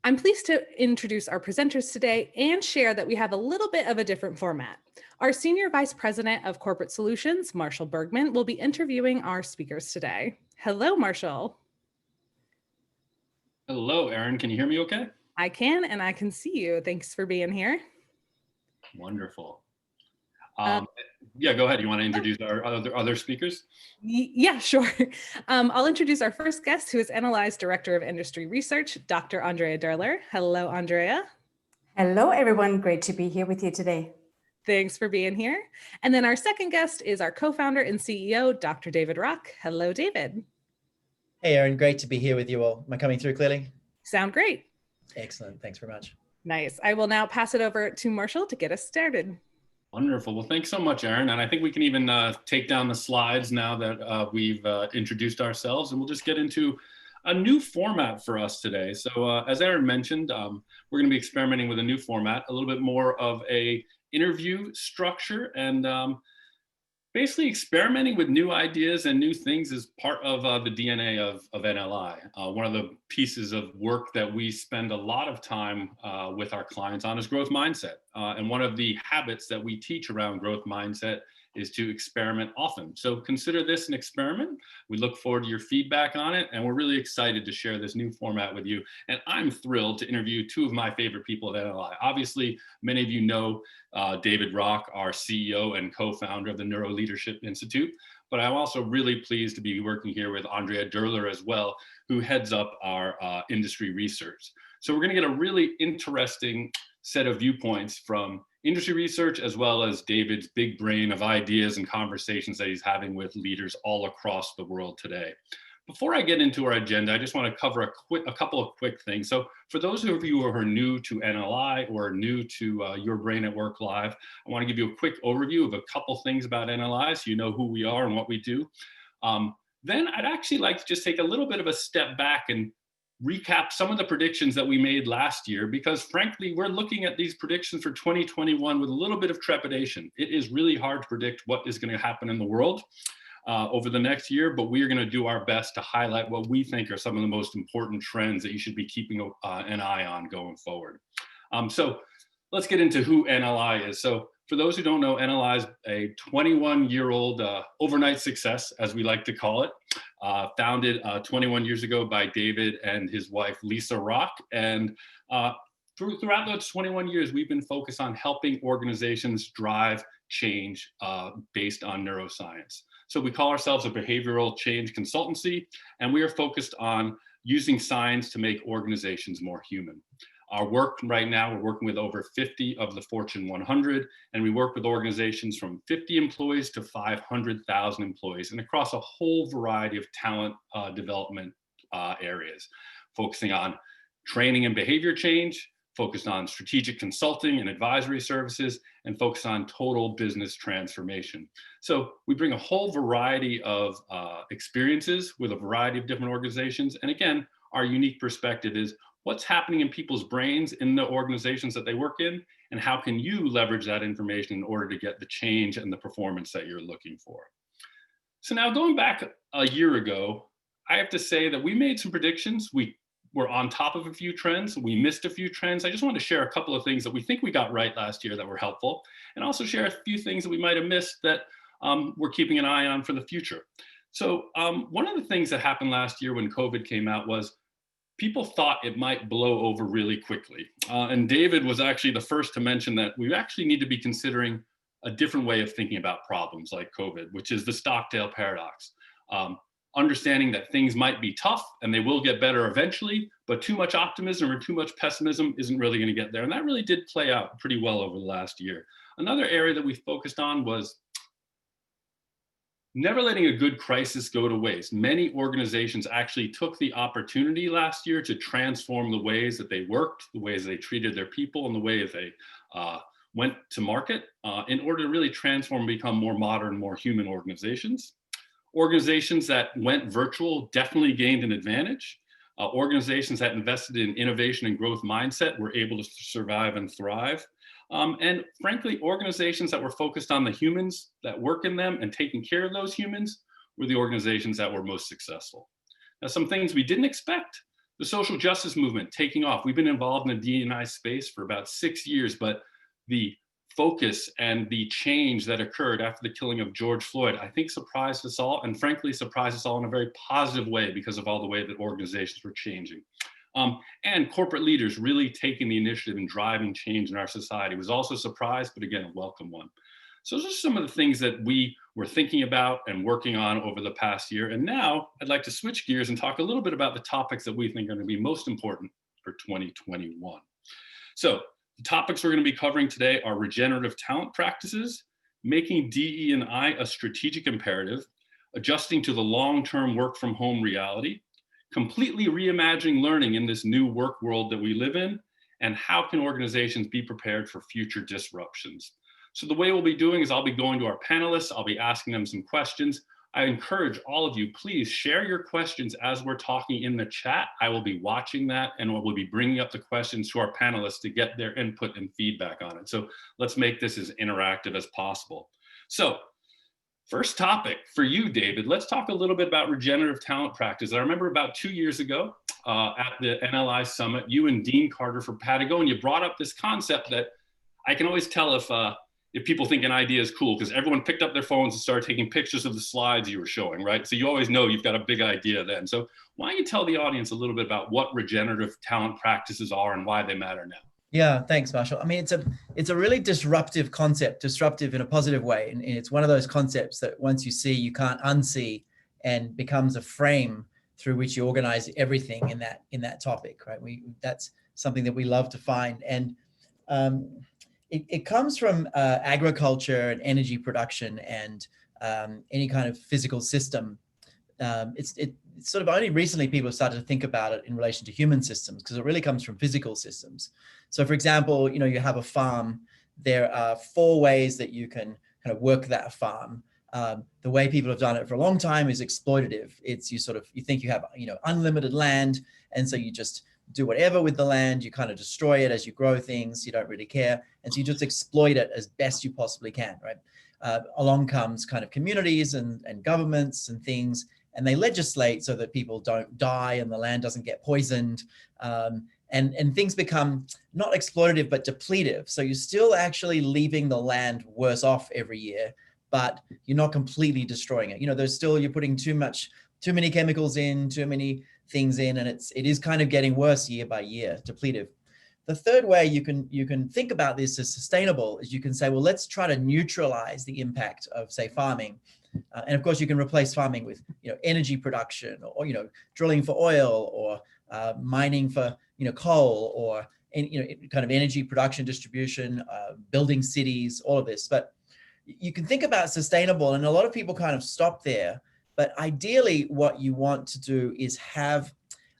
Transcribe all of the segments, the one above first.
I'm pleased to introduce our presenters today and share that we have a little bit of a different format. Our Senior Vice President of Corporate Solutions, Marshall Bergmann, will be interviewing our speakers today. Hello, Marshall. Hello, Erin. Can you hear me okay? I can, and I can see you. Thanks for being here. Wonderful. Yeah, go ahead. You want to Oh. introduce our other speakers? Yeah, sure. I'll introduce our first guest, who is NLI's Director of Industry Research, Dr. Andrea Derler. Hello, Andrea. Hello, everyone. Great to be here with you today. Thanks for being here. And then our second guest is our co-founder and CEO, Dr. David Rock. Hello, David. Hey, Erin. Great to be here with you all. Am I coming through clearly? Sound great. Excellent. Thanks very much. Nice. I will now pass it over to Marshall to get us started. Wonderful. Well, thanks so much, Erin. And I think we can even take down the slides now that we've introduced ourselves, and we'll just get into a new format for us today. So as Erin mentioned, we're going to be experimenting with a new format, a little bit more of a interview structure, and basically experimenting with new ideas and new things is part of the DNA of NLI. One of the pieces of work that we spend a lot of time with our clients on is growth mindset. And one of the habits that we teach around growth mindset is to experiment often. So consider this an experiment. We look forward to your feedback on it, and we're really excited to share this new format with you. And I'm thrilled to interview two of my favorite people at NLI. Obviously, many of you know David Rock, our CEO and co-founder of the Neuro Leadership Institute, but I'm also really pleased to be working here with Andrea Derler as well, who heads up our industry research. So we're going to get a really interesting set of viewpoints from industry research, as well as David's big brain of ideas and conversations that he's having with leaders all across the world today. Before I get into our agenda, I just want to cover a couple of quick things. So for those of you who are new to NLI or new to Your Brain at Work Live, I want to give you a quick overview of a couple things about NLI so you know who we are and what we do. Then I'd actually like to just take a little bit of a step back and recap some of the predictions that we made last year, because frankly, we're looking at these predictions for 2021 with a little bit of trepidation. It is really hard to predict what is going to happen in the world over the next year, but we are going to do our best to highlight what we think are some of the most important trends that you should be keeping an eye on going forward. So let's get into who NLI is. So for those who don't know, NLI is a 21-year-old overnight success, as we like to call it, founded 21 years ago by David and his wife, Lisa Rock. And throughout those 21 years, we've been focused on helping organizations drive change based on neuroscience. So we call ourselves a behavioral change consultancy, and we are focused on using science to make organizations more human. Our work right now, we're working with over 50 of the Fortune 100, and we work with organizations from 50 employees to 500,000 employees, and across a whole variety of talent development areas, focusing on training and behavior change, focused on strategic consulting and advisory services, and focused on total business transformation. So we bring a whole variety of experiences with a variety of different organizations. And again, our unique perspective is what's happening in people's brains in the organizations that they work in, and how can you leverage that information in order to get the change and the performance that you're looking for. So now going back a year ago, I have to say that we made some predictions. We were on top of a few trends. We missed a few trends. I just want to share a couple of things that we think we got right last year that were helpful, and also share a few things that we might have missed that we're keeping an eye on for the future. So one of the things that happened last year when COVID came out was people thought it might blow over really quickly. And David was actually the first to mention that we actually need to be considering a different way of thinking about problems like COVID, which is the Stockdale paradox. Understanding that things might be tough and they will get better eventually, but too much optimism or too much pessimism isn't really going to get there. And that really did play out pretty well over the last year. Another area that we focused on was never letting a good crisis go to waste. Many organizations actually took the opportunity last year to transform the ways that they worked, the ways they treated their people, and the way they went to market in order to really transform and become more modern, more human organizations. Organizations that went virtual definitely gained an advantage. Organizations that invested in innovation and growth mindset were able to survive and thrive. And frankly, organizations that were focused on the humans that work in them and taking care of those humans were the organizations that were most successful. Now, some things we didn't expect. The social justice movement taking off. We've been involved in the D&I space for about 6 years, but the focus and the change that occurred after the killing of George Floyd, I think surprised us all, and frankly surprised us all in a very positive way because of all the way that organizations were changing. And corporate leaders really taking the initiative and driving change in our society was also a surprise, but again, a welcome one. So those are some of the things that we were thinking about and working on over the past year. And now I'd like to switch gears and talk a little bit about the topics that we think are going to be most important for 2021. So the topics we're going to be covering today are regenerative talent practices, making DE&I a strategic imperative, adjusting to the long-term work from home reality, completely reimagining learning in this new work world that we live in, and how can organizations be prepared for future disruptions. So the way we'll be doing is I'll be going to our panelists, I'll be asking them some questions. I encourage all of you, please share your questions as we're talking in the chat. I will be watching that and we'll be bringing up the questions to our panelists to get their input and feedback on it. So let's make this as interactive as possible. So first topic for you, David, let's talk a little bit about regenerative talent practice. I remember about 2 years ago at the NLI Summit, you and Dean Carter from Patagonia brought up this concept that I can always tell if people think an idea is cool, because everyone picked up their phones and started taking pictures of the slides you were showing, right? So you always know you've got a big idea then. So why don't you tell the audience a little bit about what regenerative talent practices are and why they matter now? Yeah, thanks, Marshall. I mean, it's a really disruptive concept, disruptive in a positive way. And it's one of those concepts that once you see, you can't unsee, and becomes a frame through which you organize everything in that topic, right? That's something that we love to find. And it comes from agriculture and energy production and any kind of physical system. It's sort of only recently people have started to think about it in relation to human systems, because it really comes from physical systems. So for example, you have a farm. There are 4 ways that you can kind of work that farm. The way people have done it for a long time is exploitative. It's you think you have unlimited land, and so you just do whatever with the land. You kind of destroy it as you grow things. You don't really care, and so you just exploit it as best you possibly can, right? Along comes kind of communities and governments and things, and they legislate so that people don't die and the land doesn't get poisoned, and things become not exploitative but depletive. So you're still actually leaving the land worse off every year, but you're not completely destroying it. You're putting too many chemicals in, too many things in, and it is kind of getting worse year by year, depletive. The third way you can think about this as sustainable is you can say, well, let's try to neutralize the impact of, say, farming. And of course, you can replace farming with energy production, or drilling for oil, or mining for coal, or kind of energy production, distribution, building cities, all of this. But you can think about sustainable, and a lot of people kind of stop there. But ideally, what you want to do is have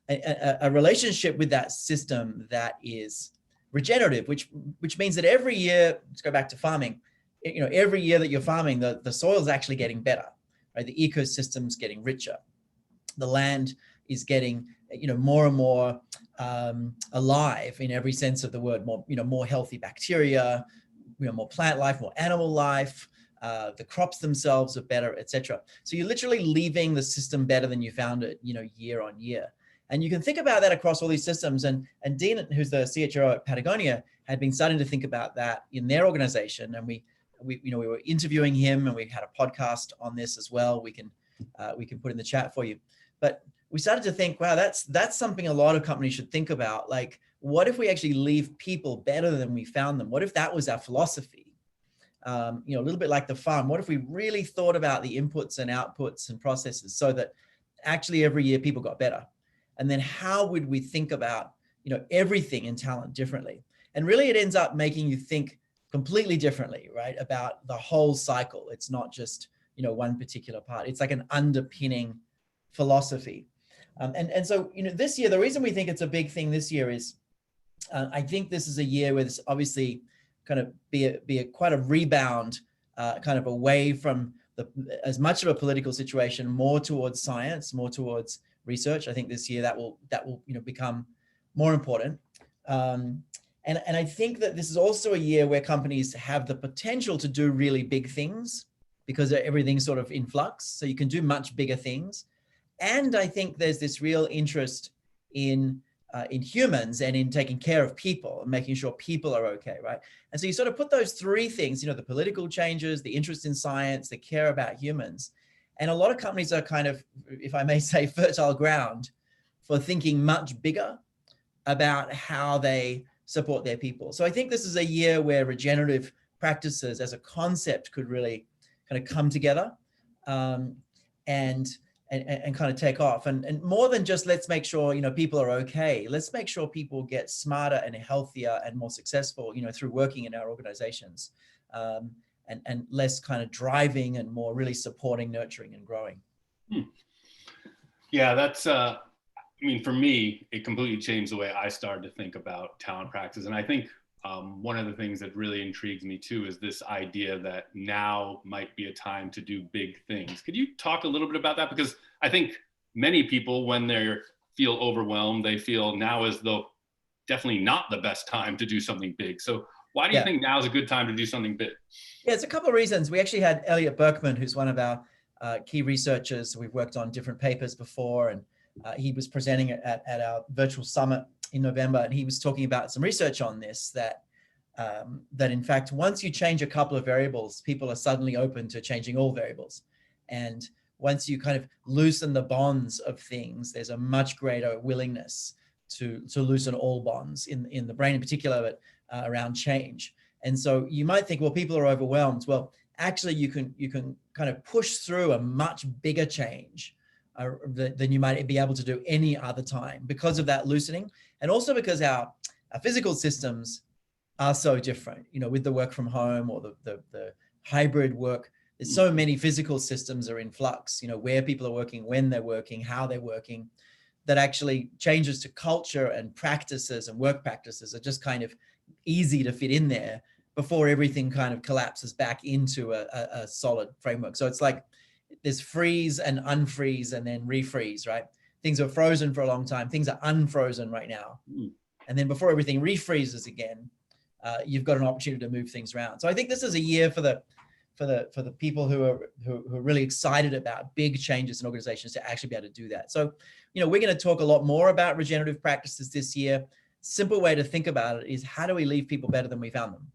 a relationship with that system that is regenerative, which means that every year, let's go back to farming, every year that you're farming, the soil is actually getting better, right? The ecosystem's getting richer. The land is getting, more and more alive in every sense of the word, more healthy bacteria, more plant life, more animal life. The crops themselves are better, etc. So you're literally leaving the system better than you found it, year on year. And you can think about that across all these systems. And Dean, who's the CHRO at Patagonia, had been starting to think about that in their organization. And we were interviewing him, and we had a podcast on this as well. We can put in the chat for you. But we started to think, wow, that's something a lot of companies should think about. Like, what if we actually leave people better than we found them? What if that was our philosophy? A little bit like the farm. What if we really thought about the inputs and outputs and processes so that actually every year people got better? And then how would we think about, everything in talent differently? And really it ends up making you think completely differently, right? About the whole cycle. It's not just, one particular part. It's like an underpinning philosophy. And so, this year, the reason we think it's a big thing this year is I think this is a year where this obviously kind of be quite a rebound, kind of away from as much of a political situation, more towards science, more towards research. I think this year that will become more important. And I think that this is also a year where companies have the potential to do really big things because everything's sort of in flux. So you can do much bigger things. And I think there's this real interest in humans and in taking care of people and making sure people are okay, right? And so you sort of put those three things, the political changes, the interest in science, the care about humans. And a lot of companies are kind of, if I may say, fertile ground for thinking much bigger about how they support their people. So I think this is a year where regenerative practices as a concept could really kind of come together and kind of take off. And more than just let's make sure, people are okay. Let's make sure people get smarter and healthier and more successful, through working in our organizations. And less kind of driving and more really supporting, nurturing, and growing. Yeah, that's, for me, it completely changed the way I started to think about talent practice. And I think one of the things that really intrigues me too is this idea that now might be a time to do big things. Could you talk a little bit about that? Because I think many people, when they feel overwhelmed, they feel now as though definitely not the best time to do something big. So why do you think now is a good time to do something big? Yeah, it's a couple of reasons. We actually had Andrea Bergmann, who's one of our key researchers. We've worked on different papers before, and he was presenting at our virtual summit in November, and he was talking about some research on this, that in fact, once you change a couple of variables, people are suddenly open to changing all variables. And once you kind of loosen the bonds of things, there's a much greater willingness to loosen all bonds in the brain in particular, but around change. And so you might think, well, people are overwhelmed. Well, actually, you can kind of push through a much bigger change than you might be able to do any other time because of that loosening. And also because our physical systems are so different, with the work from home or the hybrid work. There's so many physical systems are in flux, where people are working, when they're working, how they're working, that actually changes to culture and practices and work practices are just kind of easy to fit in there before everything kind of collapses back into a solid framework. So it's like there's freeze and unfreeze and then refreeze, right? Things are frozen for a long time. Things are unfrozen right now. And then before everything refreezes again, you've got an opportunity to move things around. So I think this is a year for the people who are really excited about big changes in organizations to actually be able to do that. So, we're going to talk a lot more about regenerative practices this year. Simple way to think about it is, how do we leave people better than we found them?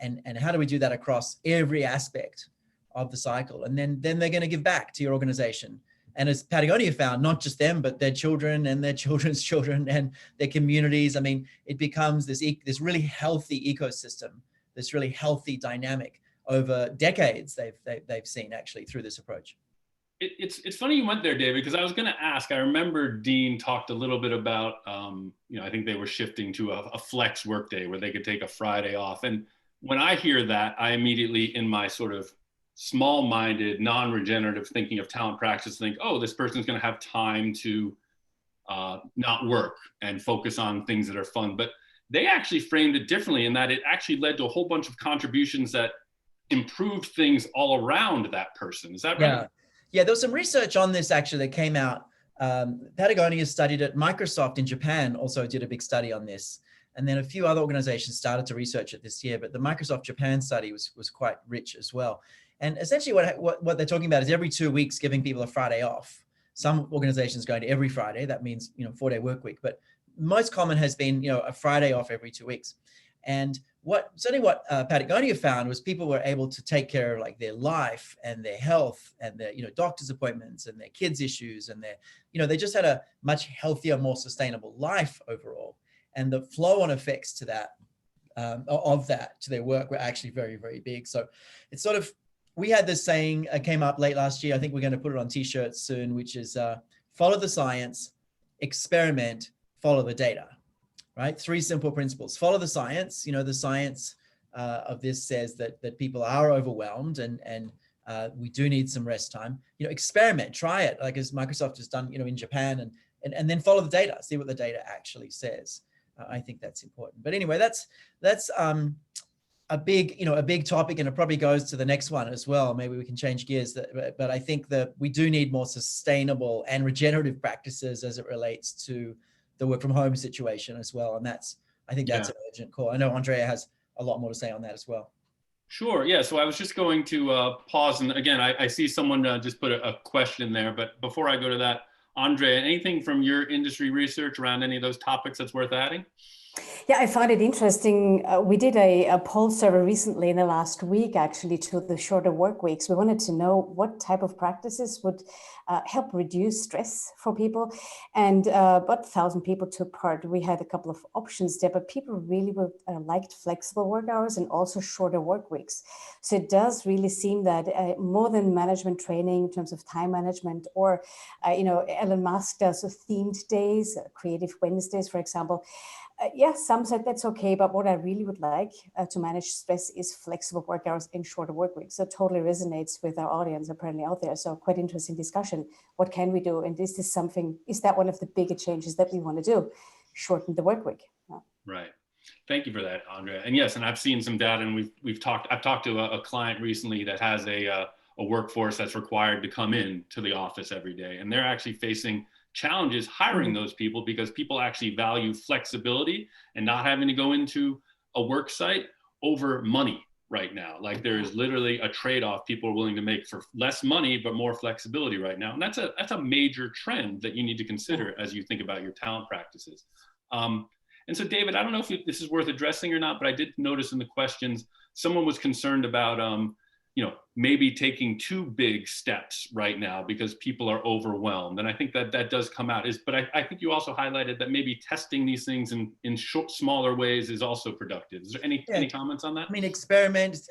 And how do we do that across every aspect of the cycle? And then they're going to give back to your organization. And as Patagonia found, not just them, but their children and their children's children and their communities. I mean, it becomes this really healthy ecosystem, this really healthy dynamic over decades they've seen actually through this approach. It's funny you went there, David, because I was going to ask. I remember Dean talked a little bit about, I think they were shifting to a flex workday where they could take a Friday off. And when I hear that, I immediately, in my sort of small-minded, non-regenerative thinking of talent practice, think, oh, this person's going to have time to not work and focus on things that are fun. But they actually framed it differently in that it actually led to a whole bunch of contributions that improved things all around that person. Is that right? Yeah, there was some research on this actually that came out. Patagonia studied it. Microsoft in Japan also did a big study on this. And then a few other organizations started to research it this year, but the Microsoft Japan study was quite rich as well. And essentially what they're talking about is every 2 weeks giving people a Friday off. Some organizations going to every Friday. That means, 4-day work week. But most common has been, a Friday off every 2 weeks. And what Patagonia found was people were able to take care of like their life and their health and their, doctor's appointments and their kids' issues and their, they just had a much healthier, more sustainable life overall. And the flow-on effects to that, to their work were actually very, very big. So it's sort of, we had this saying came up late last year. I think we're going to put it on t-shirts soon, which is follow the science, experiment, follow the data, right? 3 simple principles. Follow the science. The science of this says that people are overwhelmed and we do need some rest time. Experiment, try it, like as Microsoft has done, in Japan, and then follow the data, see what the data actually says. I think that's important. But anyway, that's a big topic, and it probably goes to the next one as well. Maybe we can change gears, but I think that we do need more sustainable and regenerative practices as it relates to the work from home situation as well. And I think that's an urgent call. I know Andrea has a lot more to say on that as well. Sure. Yeah. So I was just going to pause. And again, I see someone just put a question there. But before I go to that, Andrea, anything from your industry research around any of those topics that's worth adding? Yeah, I found it interesting. We did a poll survey recently in the last week, actually, to the shorter work weeks. We wanted to know what type of practices would help reduce stress for people. And about 1,000 people took part. We had a couple of options there, but people really liked flexible work hours and also shorter work weeks. So it does really seem that more than management training in terms of time management, or, Elon Musk does themed days, Creative Wednesdays, for example. Yes, some said that's okay, but what I really would like to manage stress is flexible work hours and shorter work weeks. So it totally resonates with our audience apparently out there. So quite interesting discussion. What can we do? And is that one of the bigger changes that we want to do? Shorten the work week. Yeah. Right. Thank you for that, Andrea. And yes, and I've seen some data, and I've talked to a client recently that has a workforce that's required to come in to the office every day, and they're actually facing challenges hiring those people because people actually value flexibility and not having to go into a work site over money right now. Like there is literally a trade-off people are willing to make for less money but more flexibility right now, and that's a major trend that you need to consider as you think about your talent practices. And so, David, I don't know if this is worth addressing or not, but I did notice in the questions someone was concerned about maybe taking too big steps right now because people are overwhelmed. And I think that does come out. But I think you also highlighted that maybe testing these things in smaller ways is also productive. Is there any comments on that? I mean, experiment,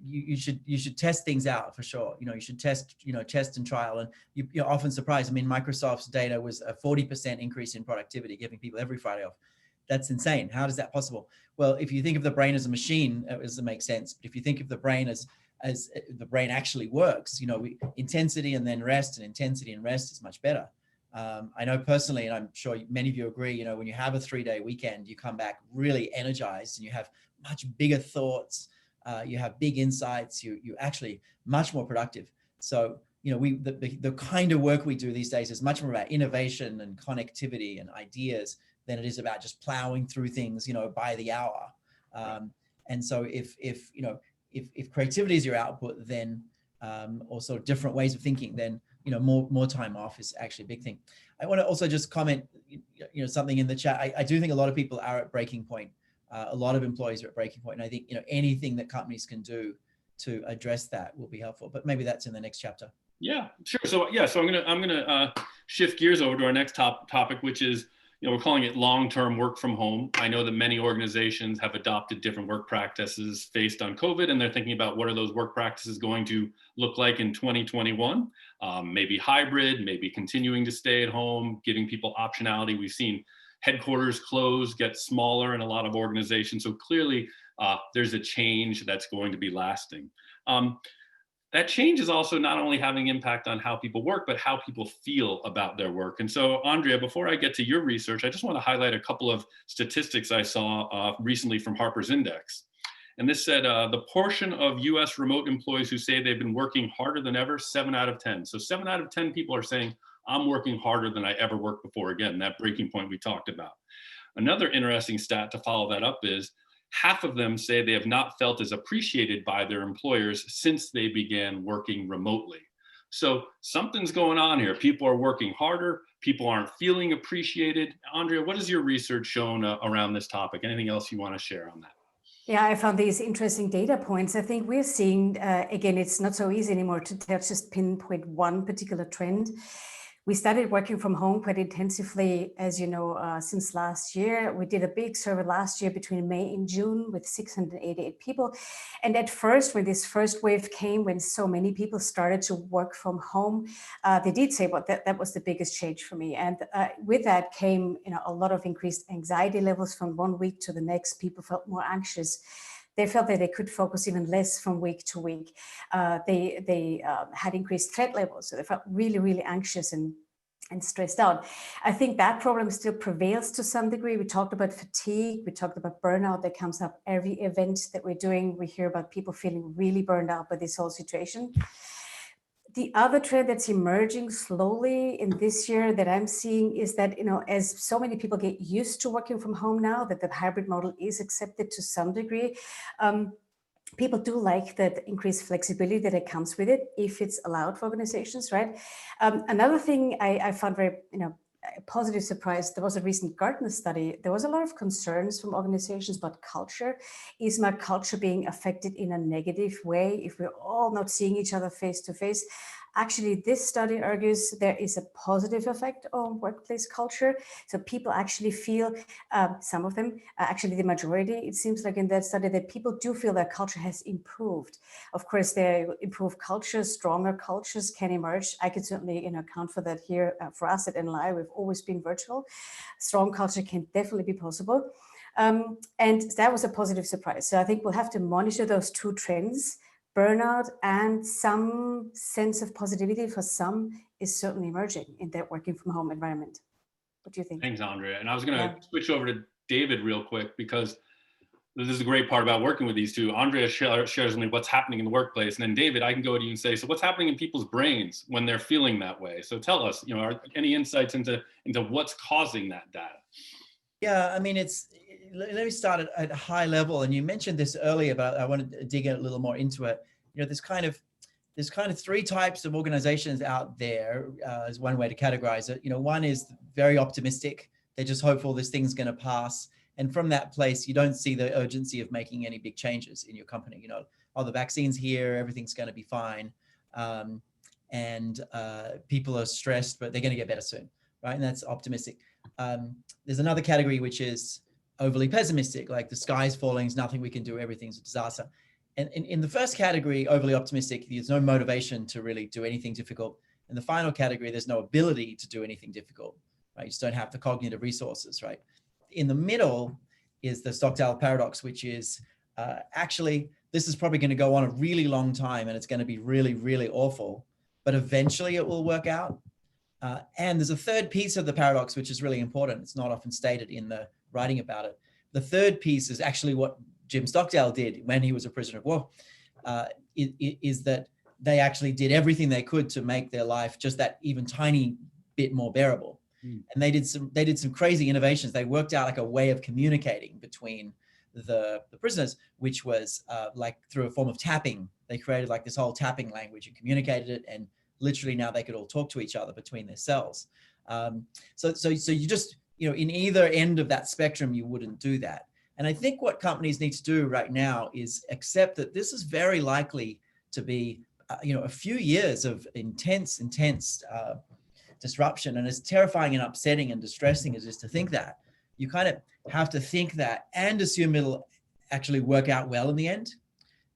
you should test things out for sure. You should test and trial. And you're often surprised. I mean, Microsoft's data was a 40% increase in productivity, giving people every Friday off. That's insane. How is that possible? Well, if you think of the brain as a machine, it doesn't make sense. But if you think of the brain as the brain actually works, intensity and then rest, and intensity and rest is much better. I know personally, and I'm sure many of you agree, when you have a 3-day weekend, you come back really energized and you have much bigger thoughts. You have big insights. You actually much more productive. So, the kind of work we do these days is much more about innovation and connectivity and ideas than it is about just plowing through things, by the hour. And so if creativity is your output, then, or sort of different ways of thinking, then, more time off is actually a big thing. I want to also just comment, something in the chat. I do think a lot of people are at breaking point. A lot of employees are at breaking point. And I think, anything that companies can do to address that will be helpful, but maybe that's in the next chapter. Yeah, sure. So I'm gonna shift gears over to our next topic, which is, we're calling it long-term work from home. I know that many organizations have adopted different work practices based on COVID, and they're thinking about what are those work practices going to look like in 2021, maybe hybrid, maybe continuing to stay at home, giving people optionality. We've seen headquarters close, get smaller in a lot of organizations. So clearly there's a change that's going to be lasting. That change is also not only having impact on how people work, but how people feel about their work. And so, Andrea, before I get to your research, I just want to highlight a couple of statistics I saw recently from Harper's Index. And this said the portion of US remote employees who say they've been working harder than ever, 7 out of 10. So 7 out of 10 people are saying, I'm working harder than I ever worked before. Again, that breaking point we talked about. Another interesting stat to follow that up is half of them say they have not felt as appreciated by their employers since they began working remotely. So something's going on here. People are working harder. People aren't feeling appreciated. Andrea, what has your research shown around this topic? Anything else you want to share on that? Yeah, I found these interesting data points. I think we're seeing, again, it's not so easy anymore to just pinpoint one particular trend. We started working from home quite intensively, as you know, since last year. We did a big survey last year between May and June with 688 people. And at first, when this first wave came, when so many people started to work from home, they did say, well, that was the biggest change for me. And with that came, a lot of increased anxiety levels from one week to the next. People felt more anxious. They felt that they could focus even less from week to week. They had increased threat levels, so they felt really, really anxious and stressed out. I think that problem still prevails to some degree. We talked about fatigue. We talked about burnout that comes up every event that we're doing. We hear about people feeling really burned out by this whole situation. The other trend that's emerging slowly in this year that I'm seeing is that, as so many people get used to working from home now, that the hybrid model is accepted to some degree, people do like that increased flexibility that it comes with it, if it's allowed for organizations, right? Another thing I found very, a positive surprise, there was a recent Gartner study. There was a lot of concerns from organizations about culture. Is my culture being affected in a negative way if we're all not seeing each other face to face? Actually, this study argues there is a positive effect on workplace culture. So people actually feel, some of them, actually the majority, it seems like in that study, that people do feel that culture has improved. Of course, there improved cultures, stronger cultures can emerge. I could certainly account for that here. For us at NLI, we've always been virtual. Strong culture can definitely be possible. And that was a positive surprise. So I think we'll have to monitor those two trends. Burnout and some sense of positivity for some is certainly emerging in that working from home environment. What do you think? Thanks, Andrea. And I was going to switch over to David real quick, because this is a great part about working with these two. Andrea shares with me what's happening in the workplace. And then David, I can go to you and say, so what's happening in people's brains when they're feeling that way? So tell us, are any insights into what's causing that data? Yeah, I mean, let me start at a high level. And you mentioned this earlier, but I want to dig a little more into it. There's kind of three types of organizations out there, is one way to categorize it. One is very optimistic. They're just hopeful this thing's going to pass. And from that place, you don't see the urgency of making any big changes in your company. The vaccine's here, everything's going to be fine. And people are stressed, but they're going to get better soon, right? And that's optimistic. There's another category, which is overly pessimistic, like the sky's falling, there's nothing we can do, everything's a disaster. And in the first category, overly optimistic, there's no motivation to really do anything difficult. In the final category, there's no ability to do anything difficult, right? You just don't have the cognitive resources, right? In the middle is the Stockdale paradox, which is actually, this is probably going to go on a really long time and it's going to be really, really awful, but eventually it will work out. And there's a third piece of the paradox, which is really important. It's not often stated in the writing about it. The third piece is actually what Jim Stockdale did when he was a prisoner of war, is that they actually did everything they could to make their life just that even tiny bit more bearable. And they did some crazy innovations. They worked out like a way of communicating between the prisoners, which was like through a form of tapping. They created like this whole tapping language and communicated it, and literally now they could all talk to each other between their cells. So you just, in either end of that spectrum, you wouldn't do that. And I think what companies need to do right now is accept that this is very likely to be, a few years of intense disruption. And as terrifying and upsetting and distressing as it is to think that, you kind of have to think that and assume it'll actually work out well in the end,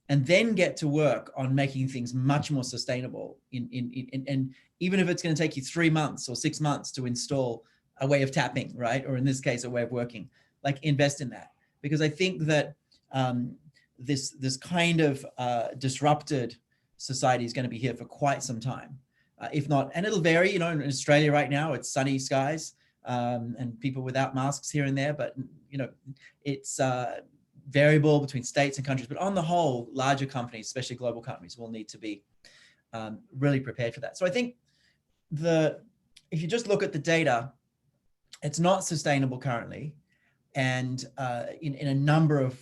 and then get to work on making things much more sustainable. And even if it's going to take you 3 months or 6 months to install a way of tapping, right? Or in this case, a way of working, like invest in that. Because I think that this kind of disrupted society is going to be here for quite some time. If not, and it'll vary, in Australia right now, it's sunny skies and people without masks here and there, but it's variable between states and countries. But on the whole, larger companies, especially global companies, will need to be really prepared for that. So I think if you just look at the data, it's not sustainable currently, and in a number of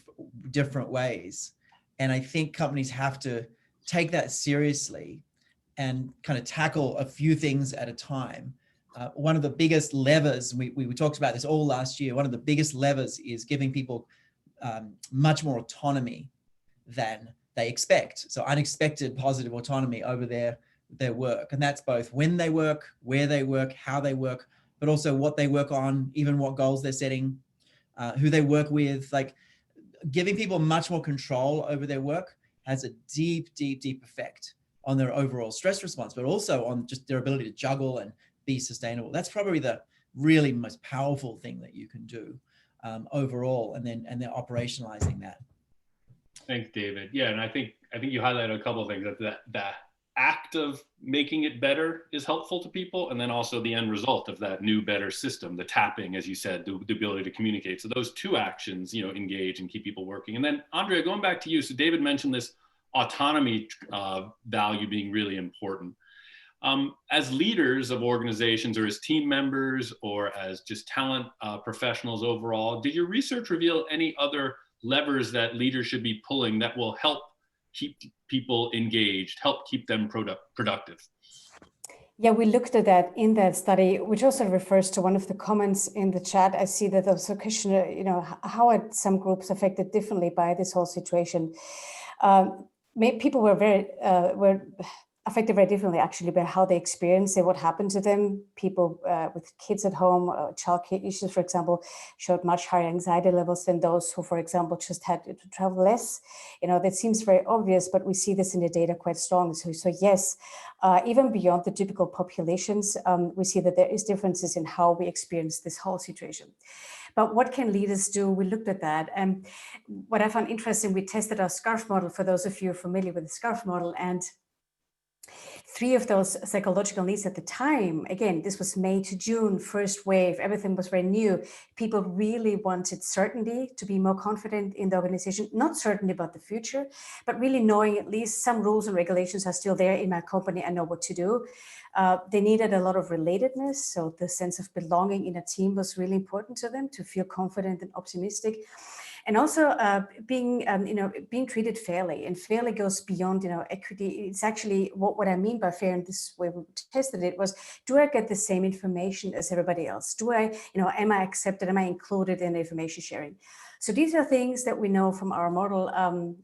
different ways. And I think companies have to take that seriously and kind of tackle a few things at a time. One of the biggest levers, we talked about this all last year, one of the biggest levers is giving people much more autonomy than they expect. So unexpected positive autonomy over their work. And that's both when they work, where they work, how they work, but also what they work on, even what goals they're setting, who they work with. Like giving people much more control over their work has a deep, deep, deep effect on their overall stress response, but also on just their ability to juggle and be sustainable. That's probably the really most powerful thing that you can do overall, and then operationalizing that. Thanks, David. Yeah, and I think you highlighted a couple of things. That act of making it better is helpful to people, and then also the end result of that new, better system, the tapping, as you said, the ability to communicate. So those two actions, engage and keep people working. And then Andrea, going back to you, so David mentioned this autonomy value being really important. As leaders of organizations, or as team members, or as just talent professionals overall, did your research reveal any other levers that leaders should be pulling that will help keep people engaged, help keep them productive? Yeah, we looked at that in that study, which also refers to one of the comments in the chat. I see that there was a question, how are some groups affected differently by this whole situation? People were affected very differently, actually, by how they experienced it, what happened to them. People with kids at home, childcare issues, for example, showed much higher anxiety levels than those who, for example, just had to travel less. That seems very obvious, but we see this in the data quite strongly. So yes, even beyond the typical populations, we see that there is differences in how we experience this whole situation. But what can leaders do? We looked at that. And what I found interesting, we tested our SCARF model, for those of you familiar with the SCARF model, and 3 of those psychological needs at the time, again, this was May to June, first wave, everything was very new. People really wanted certainty, to be more confident in the organization, not certainty about the future, but really knowing at least some rules and regulations are still there in my company, I know what to do. They needed a lot of relatedness, so the sense of belonging in a team was really important to them, to feel confident and optimistic. And also being treated fairly, and fairly goes beyond, equity. It's actually what I mean by fair, and this way we tested it was, do I get the same information as everybody else? Do I, am I accepted? Am I included in the information sharing? So these are things that we know from our model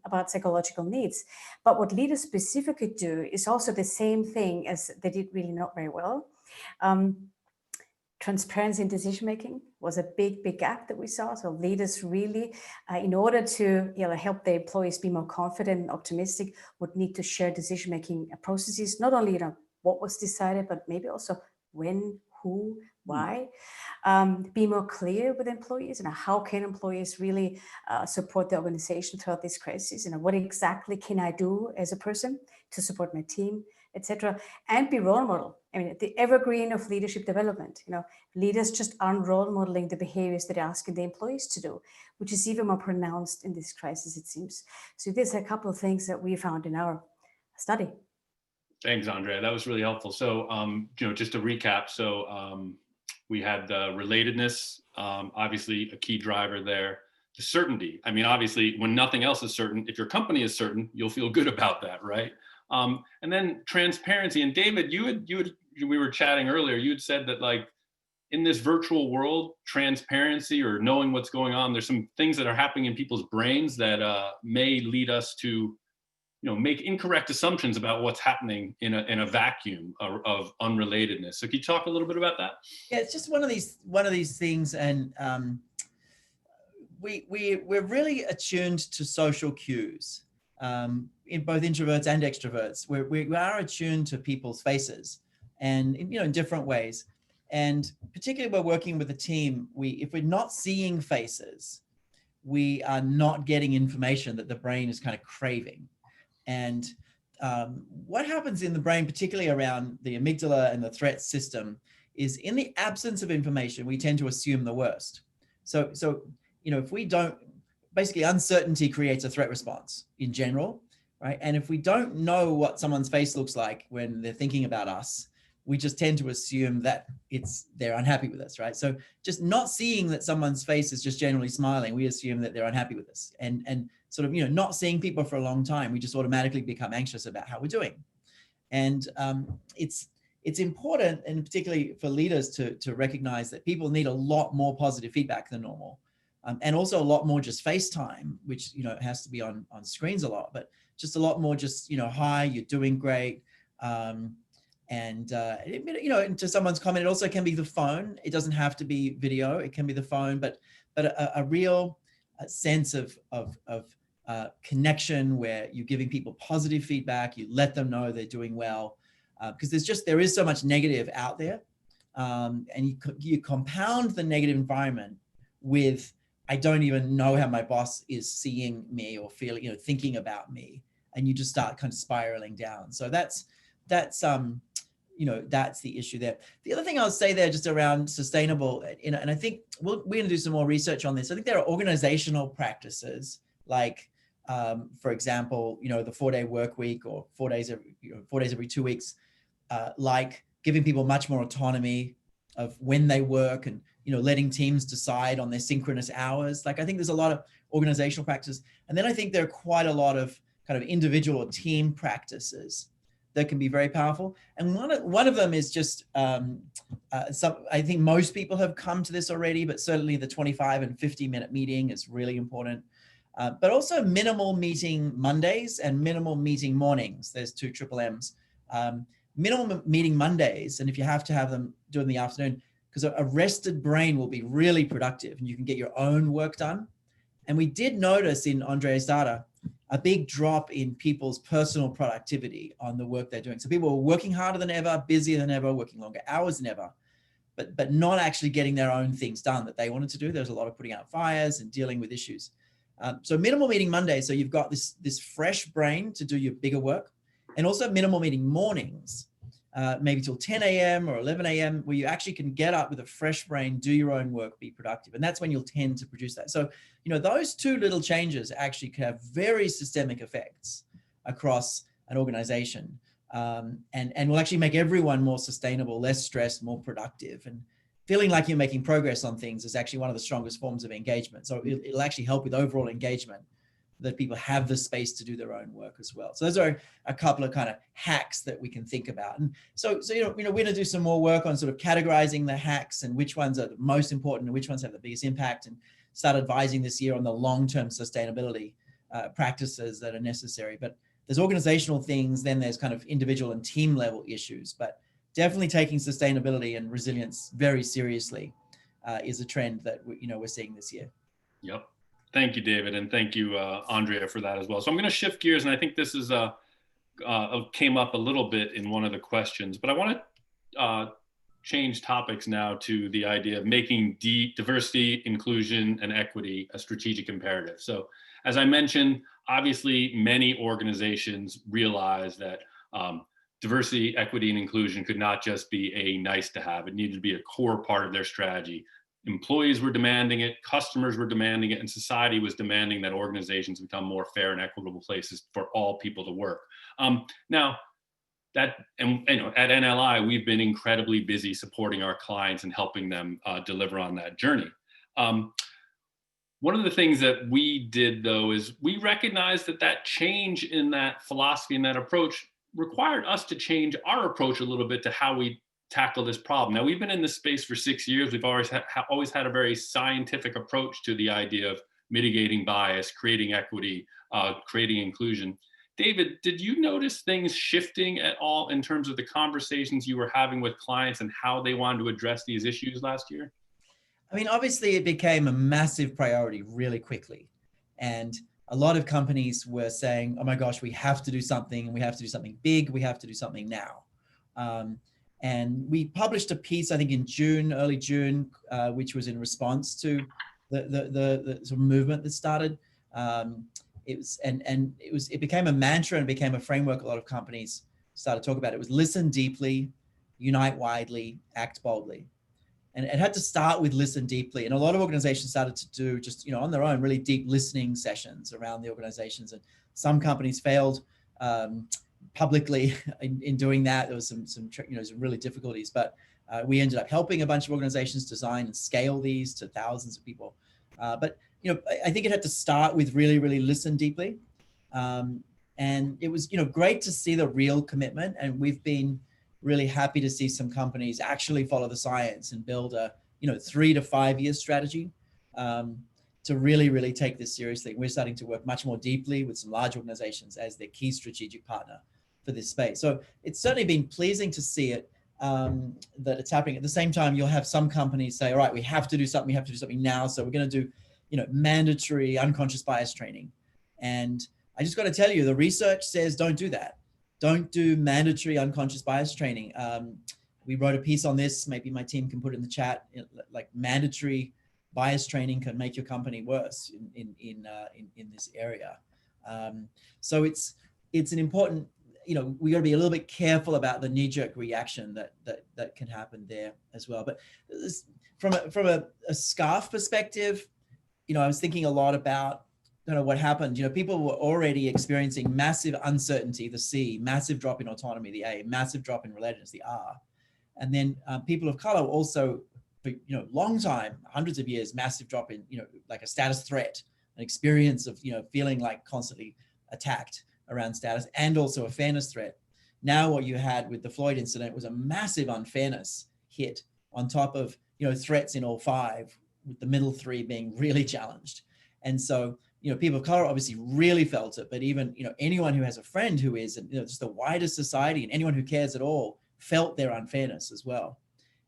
about psychological needs. But what leaders specifically do is also the same thing as they did really not very well. Transparency in decision-making was a big gap that we saw. So leaders really, in order to help their employees be more confident and optimistic, would need to share decision-making processes, not only what was decided, but maybe also when, who, why. Be more clear with employees, and how can employees really support the organization throughout this crisis? What exactly can I do as a person to support my team, etc. And be role model. I mean, the evergreen of leadership development. Leaders just aren't role modeling the behaviors that they're asking the employees to do, which is even more pronounced in this crisis, it seems. So there's a couple of things that we found in our study. Thanks, Andrea. That was really helpful. So, just to recap, so we had the relatedness, obviously a key driver there. The certainty. I mean, obviously, when nothing else is certain, if your company is certain, you'll feel good about that, right? And then transparency. And David, we were chatting earlier. You had said that, like, in this virtual world, transparency or knowing what's going on, there's some things that are happening in people's brains that may lead us to, make incorrect assumptions about what's happening in a vacuum of unrelatedness. So can you talk a little bit about that? Yeah, it's just one of these things, and we're really attuned to social cues. In both introverts and extroverts, we are attuned to people's faces, and in different ways. And particularly when we're working with a team, if we're not seeing faces, we are not getting information that the brain is kind of craving. And what happens in the brain, particularly around the amygdala and the threat system, is in the absence of information, we tend to assume the worst. So if we don't, basically uncertainty creates a threat response in general, right? And if we don't know what someone's face looks like when they're thinking about us, we just tend to assume that they're unhappy with us, right? So just not seeing that someone's face is just generally smiling, we assume that they're unhappy with us. And sort of, not seeing people for a long time, we just automatically become anxious about how we're doing. And it's important, and particularly for leaders, to recognize that people need a lot more positive feedback than normal. And also a lot more just FaceTime, which, has to be on screens a lot, but just a lot more just, hi, you're doing great. And to someone's comment, it also can be the phone. It doesn't have to be video. It can be the phone, but a real sense of connection where you're giving people positive feedback. You let them know they're doing well, because there is so much negative out there, and you compound the negative environment with, I don't even know how my boss is seeing me or feeling, thinking about me, and you just start kind of spiraling down. So that's the issue there. The other thing I'll say there, just around sustainable, and I think we're going to do some more research on this. I think there are organizational practices like, for example, the 4-day work week, or 4 days every 2 weeks, like giving people much more autonomy of when they work, and letting teams decide on their synchronous hours. Like, I think there's a lot of organizational practices. And then I think there are quite a lot of kind of individual or team practices that can be very powerful. And one of them is just, I think most people have come to this already, but certainly the 25 and 50-minute meeting is really important. But also minimal meeting Mondays and minimal meeting mornings. There's 2 triple M's. Minimal meeting Mondays, and if you have to have them do it in the afternoon, because a rested brain will be really productive and you can get your own work done. And we did notice in Andrea's data a big drop in people's personal productivity on the work they're doing. So people were working harder than ever, busier than ever, working longer hours than ever, but not actually getting their own things done that they wanted to do. There's a lot of putting out fires and dealing with issues. So minimal meeting Monday. So you've got this fresh brain to do your bigger work, and also minimal meeting mornings, maybe till 10 a.m. or 11 a.m. where you actually can get up with a fresh brain, do your own work, be productive. And that's when you'll tend to produce that. So, those 2 little changes actually can have very systemic effects across an organization, and will actually make everyone more sustainable, less stressed, more productive. And feeling like you're making progress on things is actually one of the strongest forms of engagement. So it'll actually help with overall engagement, that people have the space to do their own work as well. So those are a couple of kind of hacks that we can think about. And so we're going to do some more work on sort of categorizing the hacks and which ones are the most important and which ones have the biggest impact, and start advising this year on the long-term sustainability practices that are necessary. But there's organizational things, then there's kind of individual and team level issues, but definitely taking sustainability and resilience very seriously is a trend that we're seeing this year. Yep. Thank you, David, and thank you, Andrea, for that as well. So I'm going to shift gears, and I think this is came up a little bit in one of the questions, but I want to change topics now to the idea of making diversity, inclusion, and equity a strategic imperative. So as I mentioned, obviously many organizations realize that diversity, equity, and inclusion could not just be a nice to have. It needed to be a core part of their strategy. Employees were demanding it, customers were demanding it, and society was demanding that organizations become more fair and equitable places for all people to work. Now, at NLI, we've been incredibly busy supporting our clients and helping them deliver on that journey. One of the things that we did, though, is we recognized that change in that philosophy and that approach required us to change our approach a little bit to how we tackle this problem. Now, we've been in this space for 6 years. We've always had a very scientific approach to the idea of mitigating bias, creating equity, creating inclusion. David, did you notice things shifting at all in terms of the conversations you were having with clients and how they wanted to address these issues last year? I mean, obviously it became a massive priority really quickly. And a lot of companies were saying, oh my gosh, we have to do something, and we have to do something big. We have to do something now. And we published a piece, I think in June, early June, which was in response to the sort of movement that started. It became a mantra and became a framework a lot of companies started to talk about. It was listen deeply, unite widely, act boldly. And it had to start with listen deeply. And a lot of organizations started to do just, on their own, really deep listening sessions around the organizations. And some companies failed publicly in doing that. There was some really difficulties, but we ended up helping a bunch of organizations design and scale these to thousands of people. But I think it had to start with really, really listen deeply. And it was, great to see the real commitment. And we've been really happy to see some companies actually follow the science and build a, 3 to 5 year strategy to really, really take this seriously. We're starting to work much more deeply with some large organizations as their key strategic partner for this space. So it's certainly been pleasing to see it, that it's happening. At the same time, you'll have some companies say, all right, we have to do something now. So we're going to do, mandatory unconscious bias training. And I just got to tell you, the research says don't do that. Don't do mandatory unconscious bias training. We wrote a piece on this. Maybe my team can put it in the chat. Like mandatory bias training can make your company worse in this area. So it's an important, we got to be a little bit careful about the knee-jerk reaction that can happen there as well. But from a SCARF perspective, I was thinking a lot about what happened. People were already experiencing massive uncertainty, the C, massive drop in autonomy, the A, massive drop in relatedness, the R. And then people of color also for long time, hundreds of years, massive drop in like a status threat, an experience of feeling like constantly attacked around status, and also a fairness threat. Now what you had with the Floyd incident was a massive unfairness hit on top of threats in all five, with the middle three being really challenged. And so people of color obviously really felt it, but even anyone who has a friend who is, just the wider society and anyone who cares at all felt their unfairness as well.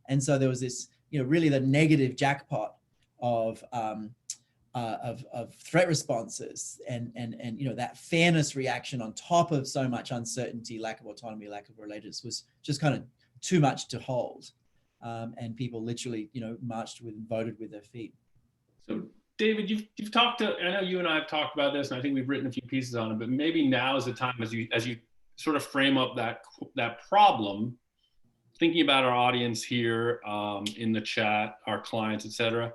And so there was this really the negative jackpot of threat responses and that fairness reaction on top of so much uncertainty, lack of autonomy, lack of relatedness was just kind of too much to hold. And people literally, marched with and voted with their feet. So David, you've talked to, I know you and I have talked about this, and I think we've written a few pieces on it, but maybe now is the time as you sort of frame up that problem, thinking about our audience here in the chat, our clients, et cetera.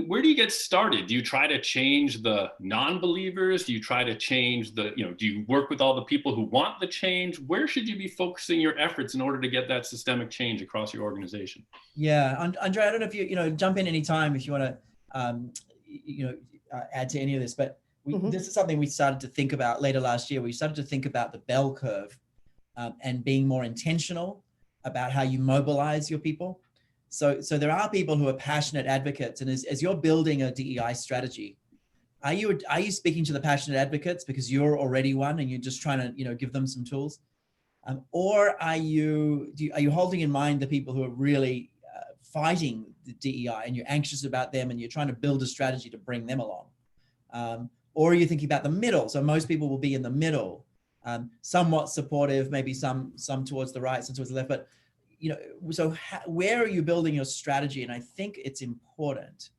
Where do you get started? Do you try to change the non-believers? Do you try to change do you work with all the people who want the change? Where should you be focusing your efforts in order to get that systemic change across your organization? Yeah, Andrea, I don't know if you jump in anytime if you want to add to any of this, but this is something we started to think about later last year. We started to think about the bell curve and being more intentional about how you mobilize your people. So there are people who are passionate advocates, and as you're building a DEI strategy, are you speaking to the passionate advocates because you're already one and you're just trying to give them some tools, or are you holding in mind the people who are really fighting the DEI and you're anxious about them and you're trying to build a strategy to bring them along, or are you thinking about the middle? So most people will be in the middle, somewhat supportive, maybe some towards the right, some towards the left, but where are you building your strategy? And I think it's important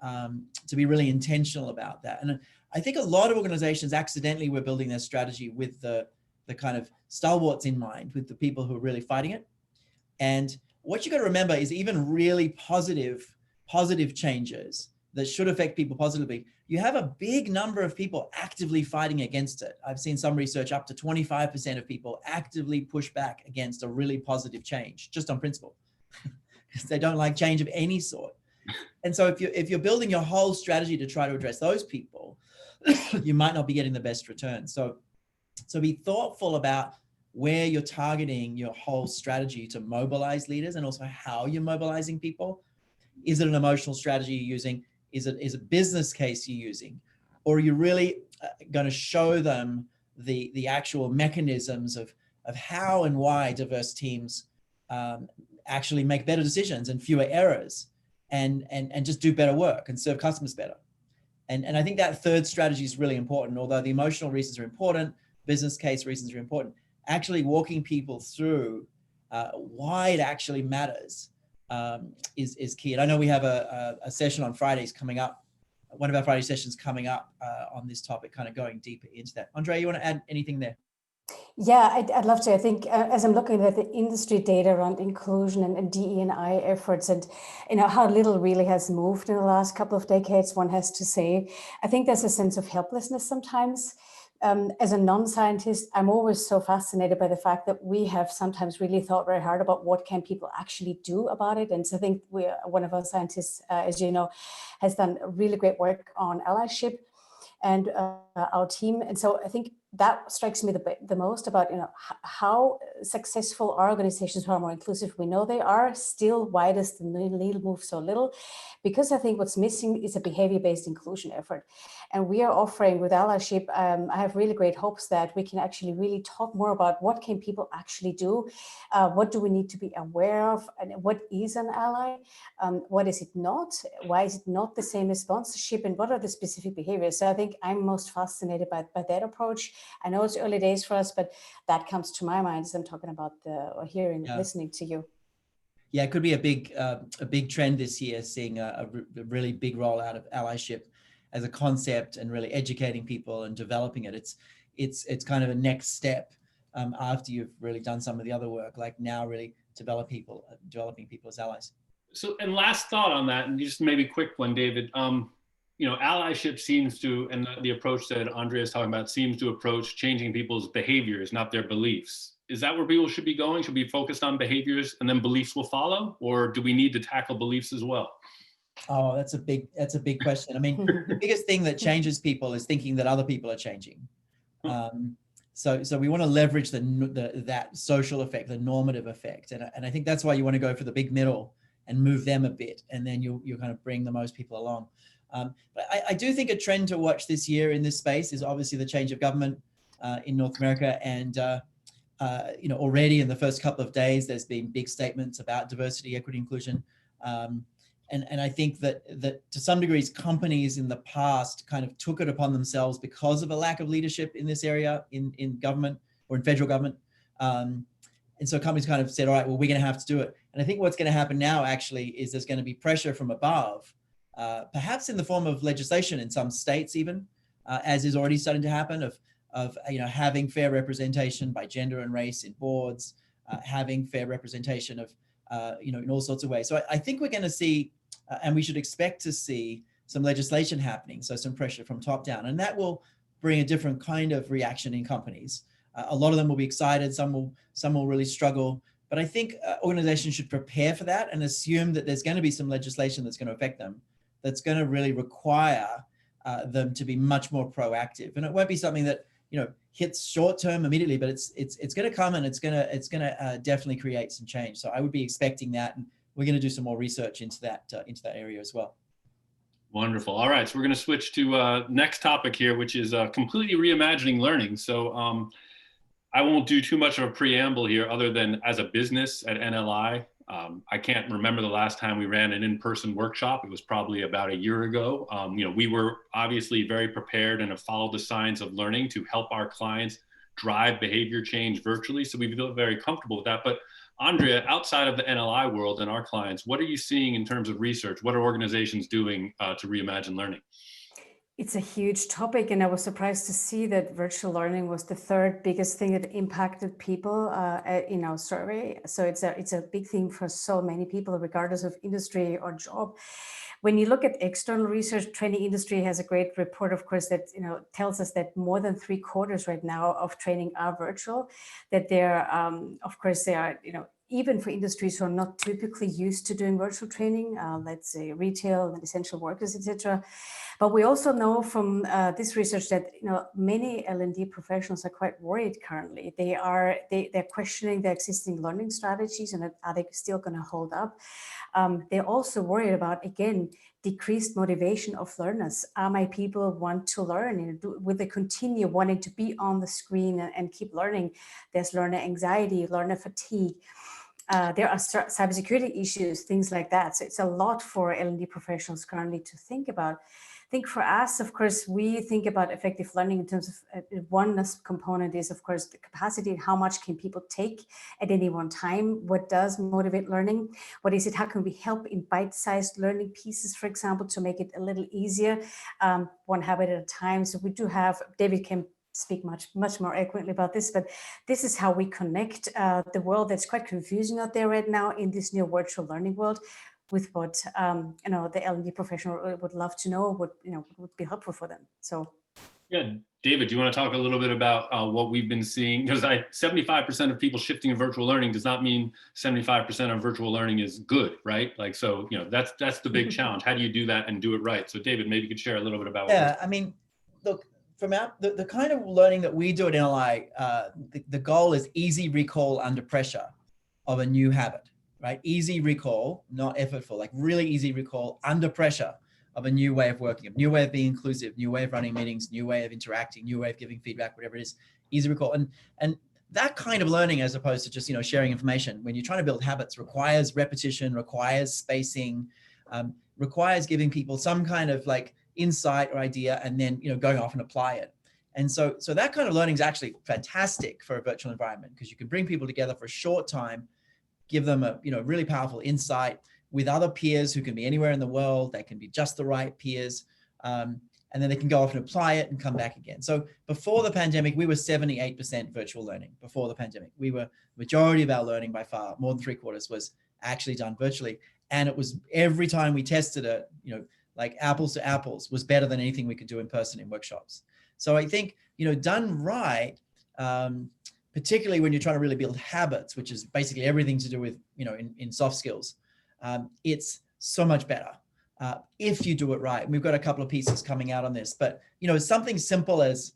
to be really intentional about that. And I think a lot of organizations accidentally were building their strategy with the kind of stalwarts in mind, with the people who are really fighting it. And what you got to remember is even really positive changes that should affect people positively, you have a big number of people actively fighting against it. I've seen some research up to 25% of people actively push back against a really positive change, just on principle, because they don't like change of any sort. And so if you're building your whole strategy to try to address those people, you might not be getting the best return. So be thoughtful about where you're targeting your whole strategy to mobilize leaders, and also how you're mobilizing people. Is it an emotional strategy you're using? Is it a business case you're using? Or are you really going to show them the actual mechanisms of how and why diverse teams actually make better decisions and fewer errors, and just do better work and serve customers better? And I think that third strategy is really important. Although the emotional reasons are important, business case reasons are important, actually walking people through why it actually matters is key. And I know we have a session on Fridays coming up, one of our Friday sessions coming up on this topic, kind of going deeper into that. Andrea, you want to add anything there? Yeah, I'd love to. I think as I'm looking at the industry data around inclusion and DE&I efforts, and how little really has moved in the last couple of decades, one has to say, I think there's a sense of helplessness sometimes. As a non-scientist, I'm always so fascinated by the fact that we have sometimes really thought very hard about what can people actually do about it. And so I think one of our scientists, as you know, has done really great work on allyship, and our team. And so I think that strikes me the most about how successful are organizations who are more inclusive. We know they are. Still, why does the needle move so little? Because I think what's missing is a behavior-based inclusion effort. And we are offering with allyship, I have really great hopes that we can actually really talk more about what can people actually do, what do we need to be aware of, and what is an ally, what is it not, why is it not the same as sponsorship, and what are the specific behaviors. So I think I'm most fascinated by that approach. I know it's early days for us, but that comes to my mind as I'm talking about listening to you. Yeah, it could be a big trend this year, seeing a really big rollout of allyship as a concept, and really educating people and developing it. It's kind of a next step after you've really done some of the other work, like now really developing people as allies. So, and last thought on that, and just maybe quick one, David. Allyship seems to, and the approach that Andrea is talking about, seems to approach changing people's behaviors, not their beliefs. is that where people should be going? Should be focused on behaviors and then beliefs will follow? Or do we need to tackle beliefs as well? Oh, that's a big question. I mean, the biggest thing that changes people is thinking that other people are changing. So we want to leverage that social effect, the normative effect. And I think that's why you want to go for the big middle and move them a bit. And then you kind of bring the most people along. But I do think a trend to watch this year in this space is obviously the change of government in North America. And, already in the first couple of days, there's been big statements about diversity, equity, inclusion. And I think that to some degrees, companies in the past kind of took it upon themselves because of a lack of leadership in this area in government or in federal government. And so companies kind of said, all right, well, we're going to have to do it. And I think what's going to happen now actually is there's going to be pressure from above, perhaps in the form of legislation in some states even, as is already starting to happen, of having fair representation by gender and race in boards, having fair representation of in all sorts of ways. So I think we're going to see, and we should expect to see some legislation happening. So some pressure from top down, and that will bring a different kind of reaction in companies. A lot of them will be excited. Some will really struggle. But I think organizations should prepare for that and assume that there's going to be some legislation that's going to affect them, that's going to really require them to be much more proactive. And it won't be something that hits short term immediately, but it's going to come, and it's going to definitely create some change. So I would be expecting that, and we're going to do some more research into that area as well. Wonderful. All right, so we're going to switch to next topic here, which is completely reimagining learning. So I won't do too much of a preamble here, other than as a business at NLI. I can't remember the last time we ran an in-person workshop. It was probably about a year ago. We were obviously very prepared and have followed the science of learning to help our clients drive behavior change virtually. So we feel very comfortable with that. But Andrea, outside of the NLI world and our clients, what are you seeing in terms of research? What are organizations doing to reimagine learning? It's a huge topic, and I was surprised to see that virtual learning was the third biggest thing that impacted people in our survey. So it's a big theme for so many people, regardless of industry or job. When you look at external research, training industry has a great report, of course, that tells us that more than 3/4 right now of training are virtual. That they're, of course, they are, even for industries who are not typically used to doing virtual training, let's say retail and essential workers, etc. But we also know from this research that many L&D professionals are quite worried currently. They're questioning their existing learning strategies, and are they still going to hold up? They're also worried about, again, decreased motivation of learners. Are my people want to learn? Will they continue wanting to be on the screen and keep learning? There's learner anxiety, learner fatigue. There are cybersecurity issues, things like that. So it's a lot for L&D professionals currently to think about. I think for us, of course, we think about effective learning in terms of one component is, of course, the capacity. How much can people take at any one time? What does motivate learning? What is it? How can we help in bite-sized learning pieces, for example, to make it a little easier, one habit at a time? So we do have, David can speak much more eloquently about this, but this is how we connect the world that's quite confusing out there right now in this new virtual learning world with what the L&D professional would love to know, would be helpful for them. So yeah, David, do you want to talk a little bit about what we've been seeing? Because 75% of people shifting to virtual learning does not mean 75% of virtual learning is good, right? That's the big challenge. How do you do that and do it right? So David, maybe you could share a little bit about look, from the kind of learning that we do at NLI, the goal is easy recall under pressure of a new habit, right? Easy recall, not effortful, like really easy recall under pressure of a new way of working, a new way of being inclusive, new way of running meetings, new way of interacting, new way of giving feedback, whatever it is, easy recall. And that kind of learning, as opposed to just, sharing information, when you're trying to build habits, requires repetition, requires spacing, requires giving people some kind of insight or idea, and then going off and apply it. And so that kind of learning is actually fantastic for a virtual environment, because you can bring people together for a short time, give them a really powerful insight with other peers who can be anywhere in the world. They can be just the right peers, and then they can go off and apply it and come back again. So before the pandemic, we were 78% virtual learning. Before the pandemic, we were, majority of our learning by far, more than 3/4 was actually done virtually, and it was every time we tested it, apples to apples, was better than anything we could do in person in workshops. So I think, done right, particularly when you're trying to really build habits, which is basically everything to do with, in soft skills, it's so much better if you do it right. And we've got a couple of pieces coming out on this, but, something simple as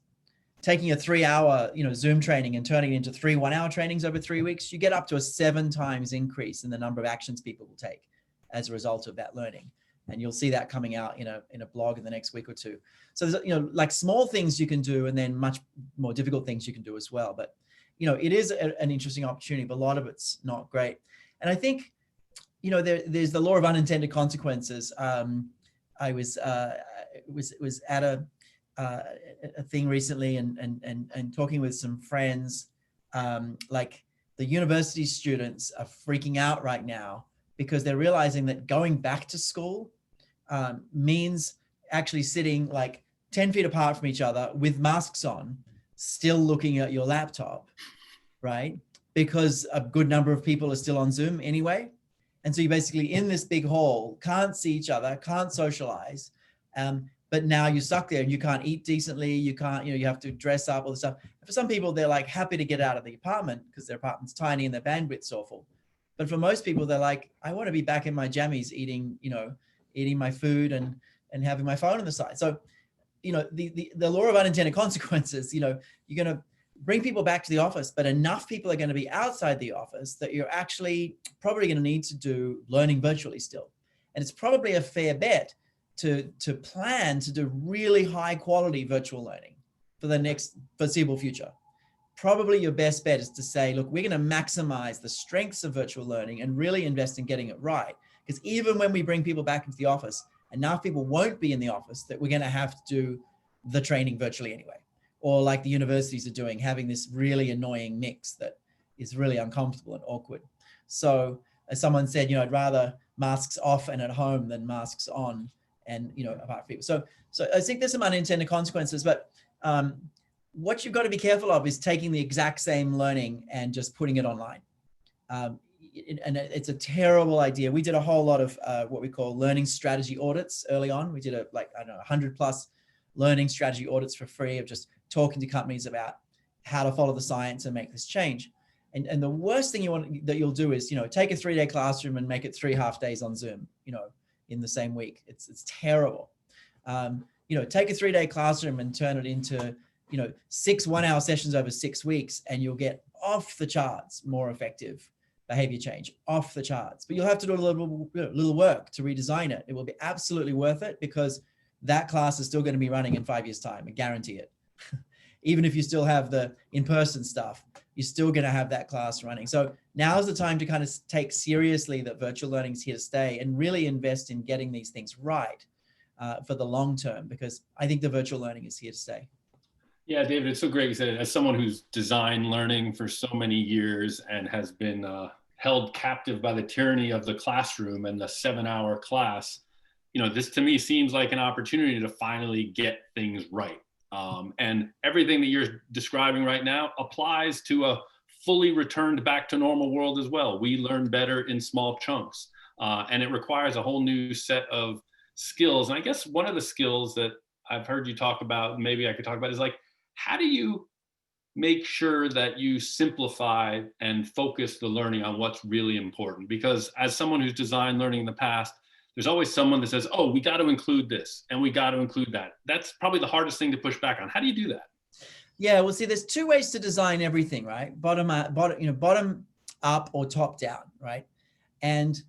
taking a 3-hour, Zoom training and turning it into 3 1-hour trainings over 3 weeks, you get up to a 7 times increase in the number of actions people will take as a result of that learning. And you'll see that coming out in a blog in the next week or two. So there's, like small things you can do and then much more difficult things you can do as well. But, it is an interesting opportunity, but a lot of it's not great. And I think, there's the law of unintended consequences. I was at a thing recently and talking with some friends, like the university students are freaking out right now because they're realizing that going back to school means actually sitting like 10 feet apart from each other with masks on, still looking at your laptop, right? Because a good number of people are still on Zoom anyway. And so you're basically in this big hall, can't see each other, can't socialize. But now you're stuck there and you can't eat decently. You can't, you have to dress up, all this stuff. For some people, they're like happy to get out of the apartment because their apartment's tiny and their bandwidth's awful. But for most people, they're like, I want to be back in my jammies eating my food and having my phone on the side. So, the law of unintended consequences, you're going to bring people back to the office, but enough people are going to be outside the office that you're actually probably going to need to do learning virtually still. And it's probably a fair bet to plan to do really high quality virtual learning for the next foreseeable future. Probably your best bet is to say, look, we're going to maximize the strengths of virtual learning and really invest in getting it right. Because even when we bring people back into the office, enough people won't be in the office that we're going to have to do the training virtually anyway. Or like the universities are doing, having this really annoying mix that is really uncomfortable and awkward. So as someone said, I'd rather masks off and at home than masks on and, apart from people. So I think there's some unintended consequences, but what you've got to be careful of is taking the exact same learning and just putting it online. And it's a terrible idea. We did a whole lot of what we call learning strategy audits early on. We did 100 plus learning strategy audits for free of just talking to companies about how to follow the science and make this change. And the worst thing you'll do is, take a 3-day classroom and make it 3 half days on Zoom, in the same week. It's terrible. Take a 3-day classroom and turn it into, 6 1-hour sessions over 6 weeks, and you'll get off the charts more effective behavior change, off the charts. But you'll have to do a little work to redesign it. It will be absolutely worth it because that class is still going to be running in 5 years' time. I guarantee it. Even if you still have the in-person stuff, you're still going to have that class running. So now's the time to kind of take seriously that virtual learning is here to stay and really invest in getting these things right for the long term, because I think the virtual learning is here to stay. Yeah, David, it's so great you said it. As someone who's designed learning for so many years and has been held captive by the tyranny of the classroom and the 7-hour class, this to me seems like an opportunity to finally get things right. And everything that you're describing right now applies to a fully returned back to normal world as well. We learn better in small chunks, and it requires a whole new set of skills. And I guess one of the skills that I've heard you talk about, maybe I could talk about, is like, how do you make sure that you simplify and focus the learning on what's really important? Because as someone who's designed learning in the past, there's always someone that says, oh, we got to include this and we got to include that. That's probably the hardest thing to push back on. How do you do that? Yeah, well, see, there's 2 ways to design everything, right? Bottom up or top down, right? And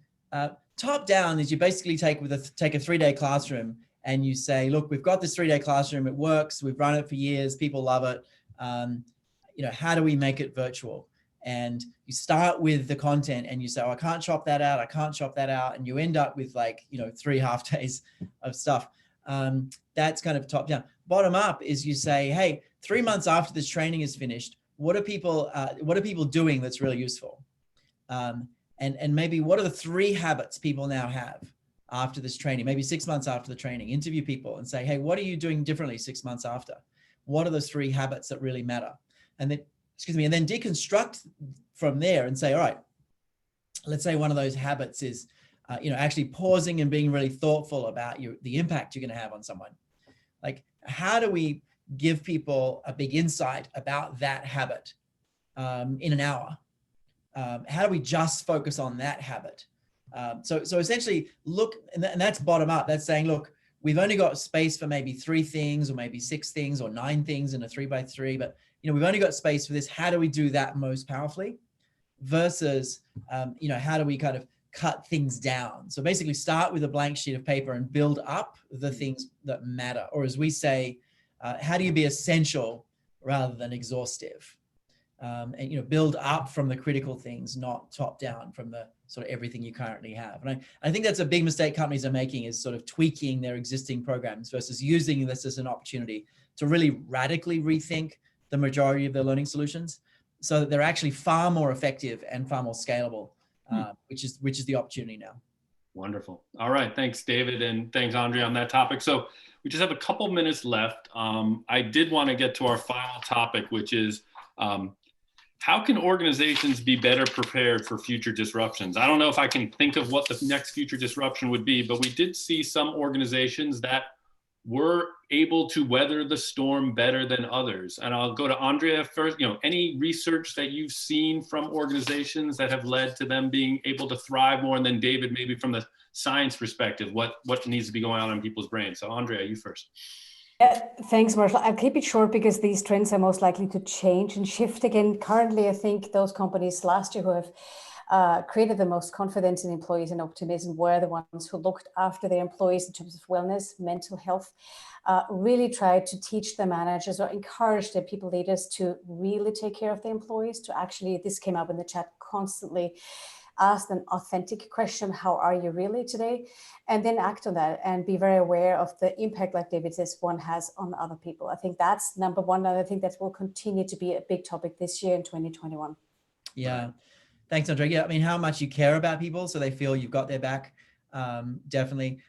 top down is you basically take a 3-day classroom and you say, look, we've got this 3-day classroom. It works. We've run it for years. People love it. How do we make it virtual? And you start with the content and you say, oh, I can't chop that out. I can't chop that out. And you end up with 3 half days of stuff. That's kind of top down. Bottom up is you say, hey, 3 months after this training is finished, what are people doing that's really useful? And maybe what are the 3 habits people now have after this training? Maybe 6 months after the training, interview people and say, hey, what are you doing differently 6 months after? What are those 3 habits that really matter? And then deconstruct from there and say, all right, let's say one of those habits is, actually pausing and being really thoughtful about the impact you're going to have on someone. Like, how do we give people a big insight about that habit in an hour? How do we just focus on that habit? So essentially look, and that's bottom up. That's saying, look, we've only got space for maybe 3 things or maybe 6 things or 9 things in a 3x3, but we've only got space for this. How do we do that most powerfully? Versus, how do we kind of cut things down? So basically start with a blank sheet of paper and build up the things that matter. Or as we say, how do you be essential rather than exhaustive? And build up from the critical things, not top down from the sort of everything you currently have. And I think that's a big mistake companies are making, is sort of tweaking their existing programs versus using this as an opportunity to really radically rethink the majority of their learning solutions, so that they're actually far more effective and far more scalable, which is the opportunity now. Wonderful. All right, thanks, David, and thanks, Andrea, on that topic. So we just have a couple minutes left. I did want to get to our final topic, which is how can organizations be better prepared for future disruptions? I don't know if I can think of what the next future disruption would be, but we did see some organizations that were able to weather the storm better than others. And I'll go to Andrea first. Any research that you've seen from organizations that have led to them being able to thrive more? And then David, maybe from the science perspective, what needs to be going on in people's brains? So Andrea, you first. Thanks, Marshall. I'll keep it short because these trends are most likely to change and shift again. Currently, I think those companies last year who have created the most confidence in employees and optimism were the ones who looked after their employees in terms of wellness, mental health, really tried to teach the managers or encourage their people leaders to really take care of their employees, to actually, this came up in the chat, constantly ask an authentic question, how are you really today? And then act on that and be very aware of the impact, like David says, one has on other people. I think that's number one. And I think that will continue to be a big topic this year in 2021. Yeah. Thanks, Andrea. Yeah, how much you care about people so they feel you've got their back. Definitely.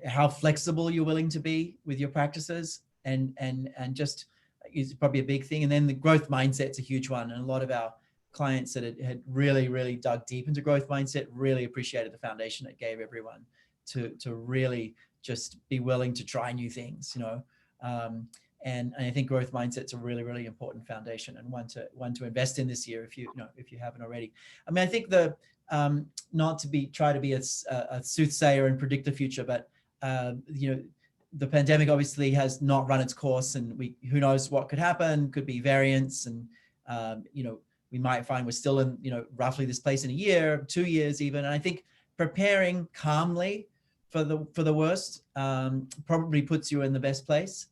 How flexible you're willing to be with your practices and just is probably a big thing. And then the growth mindset's a huge one. And a lot of our clients that had really, really dug deep into growth mindset really appreciated the foundation it gave everyone to really just be willing to try new things, and I think growth mindset's a really, really important foundation and one to invest in this year if you haven't already. I think the not to try to be a soothsayer and predict the future, but the pandemic obviously has not run its course, and who knows what could happen. Could be variants, and we might find we're still in roughly this place in a year, 2 years even. And I think preparing calmly for the worst probably puts you in the best place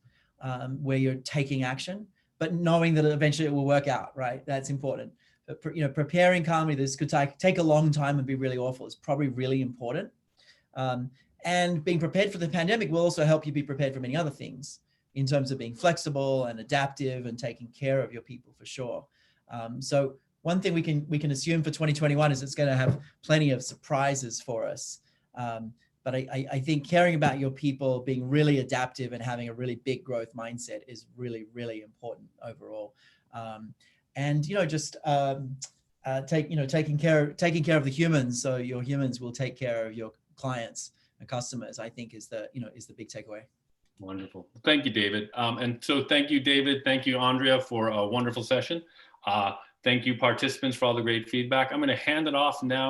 where you're taking action, but knowing that eventually it will work out, right? That's important. But preparing calmly, this could take a long time and be really awful. It's probably really important. And being prepared for the pandemic will also help you be prepared for many other things in terms of being flexible and adaptive and taking care of your people for sure. So one thing we can assume for 2021 is it's going to have plenty of surprises for us. But I think caring about your people, being really adaptive and having a really big growth mindset is really, really important overall. And just taking care of the humans, so your humans will take care of your clients and customers, I think is the big takeaway. Wonderful. Thank you, David. And so thank you, David. Thank you, Andrea, for a wonderful session. Thank you, participants, for all the great feedback. I'm going to hand it off now